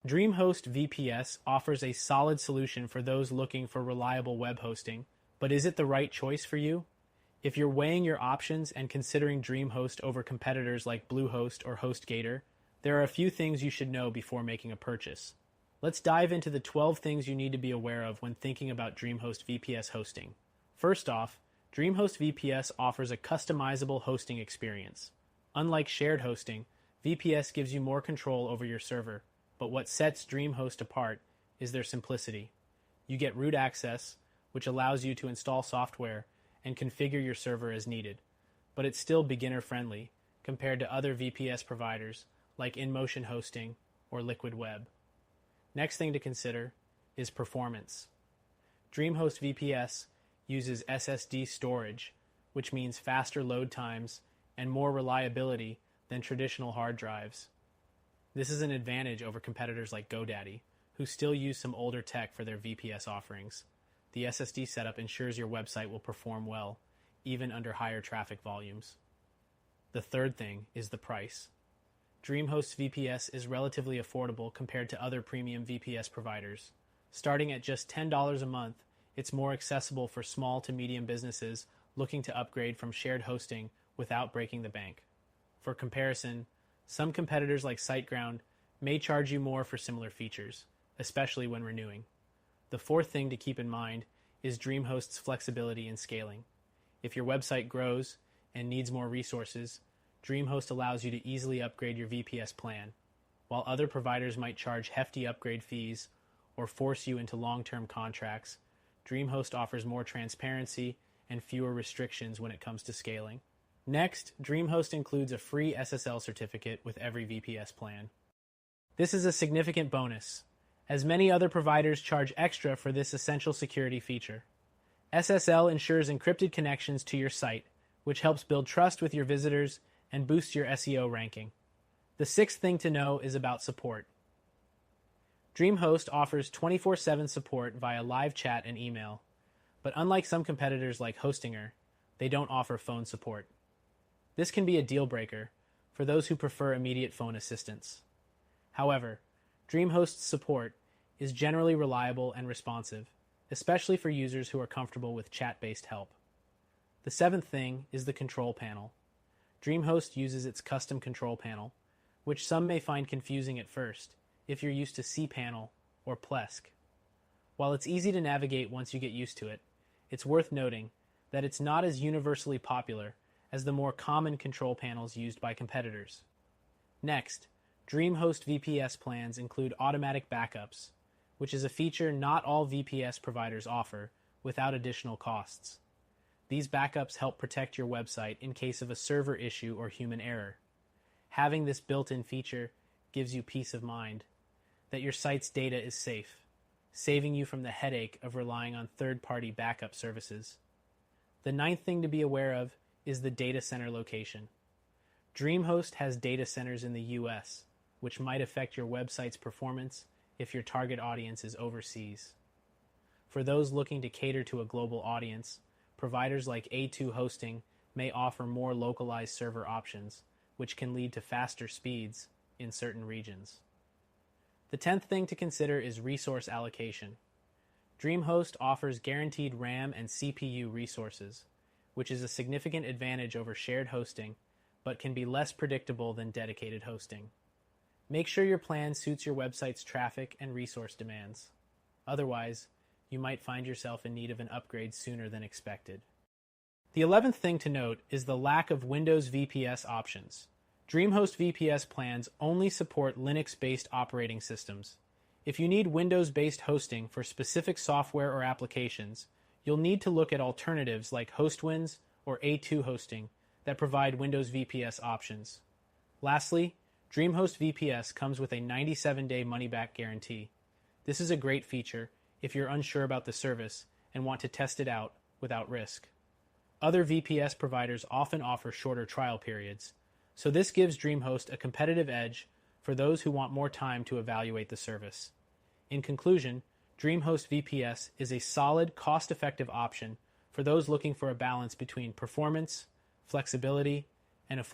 DreamHost VPS offers a solid solution for those looking for reliable web hosting, but is it the right choice for you? If you're weighing your options and considering DreamHost over competitors like Bluehost or HostGator, there are a few things you should know before making a purchase. Let's dive into the 12 things you need to be aware of when thinking about DreamHost VPS hosting. First off, DreamHost VPS offers a customizable hosting experience. Unlike shared hosting, VPS gives you more control over your server, but what sets DreamHost apart is their simplicity. You get root access, which allows you to install software and configure your server as needed, but it's still beginner-friendly compared to other VPS providers like InMotion Hosting or Liquid Web. Next thing to consider is performance. DreamHost VPS uses SSD storage, which means faster load times and more reliability than traditional hard drives. This is an advantage over competitors like GoDaddy, who still use some older tech for their VPS offerings. The SSD setup ensures your website will perform well, even under higher traffic volumes. The third thing is the price. DreamHost VPS is relatively affordable compared to other premium VPS providers. Starting at just $10 a month, it's more accessible for small to medium businesses looking to upgrade from shared hosting without breaking the bank. For comparison, some competitors like SiteGround may charge you more for similar features, especially when renewing. The fourth thing to keep in mind is DreamHost's flexibility in scaling. If your website grows and needs more resources, DreamHost allows you to easily upgrade your VPS plan. While other providers might charge hefty upgrade fees or force you into long-term contracts, DreamHost offers more transparency and fewer restrictions when it comes to scaling. Next, DreamHost includes a free SSL certificate with every VPS plan. This is a significant bonus, as many other providers charge extra for this essential security feature. SSL ensures encrypted connections to your site, which helps build trust with your visitors and boosts your SEO ranking. The sixth thing to know is about support. DreamHost offers 24/7 support via live chat and email, but unlike some competitors like Hostinger, they don't offer phone support. This can be a deal breaker for those who prefer immediate phone assistance. However, DreamHost's support is generally reliable and responsive, especially for users who are comfortable with chat-based help. The seventh thing is the control panel. DreamHost uses its custom control panel, which some may find confusing at first if you're used to cPanel or Plesk. While it's easy to navigate once you get used to it, it's worth noting that it's not as universally popular as the more common control panels used by competitors. Next, DreamHost VPS plans include automatic backups, which is a feature not all VPS providers offer without additional costs. These backups help protect your website in case of a server issue or human error. Having this built-in feature gives you peace of mind that your site's data is safe, saving you from the headache of relying on third-party backup services. The ninth thing to be aware of is the data center location. DreamHost has data centers in the US, which might affect your website's performance if your target audience is overseas. For those looking to cater to a global audience, providers like A2 Hosting may offer more localized server options, which can lead to faster speeds in certain regions. The 10th thing to consider is resource allocation. DreamHost offers guaranteed RAM and CPU resources, which is a significant advantage over shared hosting, but can be less predictable than dedicated hosting. Make sure your plan suits your website's traffic and resource demands. Otherwise, you might find yourself in need of an upgrade sooner than expected. The 11th thing to note is the lack of Windows VPS options. DreamHost VPS plans only support Linux-based operating systems. If you need Windows-based hosting for specific software or applications, you'll need to look at alternatives like Hostwinds or A2 Hosting that provide Windows VPS options. Lastly, DreamHost VPS comes with a 97-day money-back guarantee. This is a great feature if you're unsure about the service and want to test it out without risk. Other VPS providers often offer shorter trial periods, so this gives DreamHost a competitive edge for those who want more time to evaluate the service. In conclusion, DreamHost VPS is a solid, cost-effective option for those looking for a balance between performance, flexibility, and affordability.